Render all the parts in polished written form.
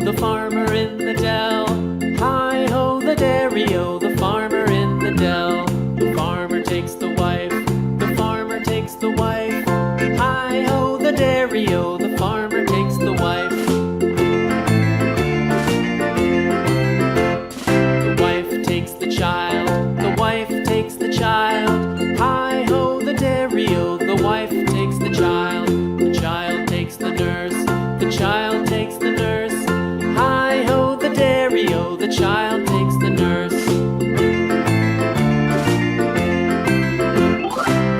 the farmer in the dell. Hi-ho, the dairy-o, the farmer in the dell. The farmer takes the wife, the farmer takes the wife. Hi-ho, the dairy-o, the farmer takes the wife. The wife takes the child, the wife takes the child. Hi-ho, the dairy-o, the wife takes the child. The child takes the nurse, the child takes the nurse. Hi-ho, the dairy-o, the child takes the nurse.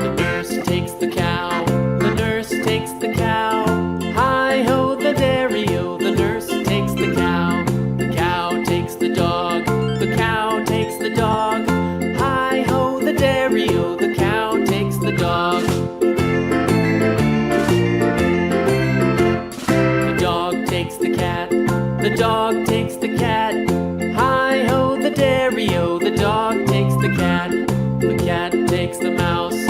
The nurse takes the cow, the nurse takes the cow. Hi-ho, the dairy-o, the nurse takes the cow. The cow takes the dog, the cow takes the dog. Hi-ho, the dairy-o, the cow takes the dog. The dog takes the cat, the dog takes the cat. Hi-ho, the dairy-o, the dog takes the cat. The cat takes the mouse,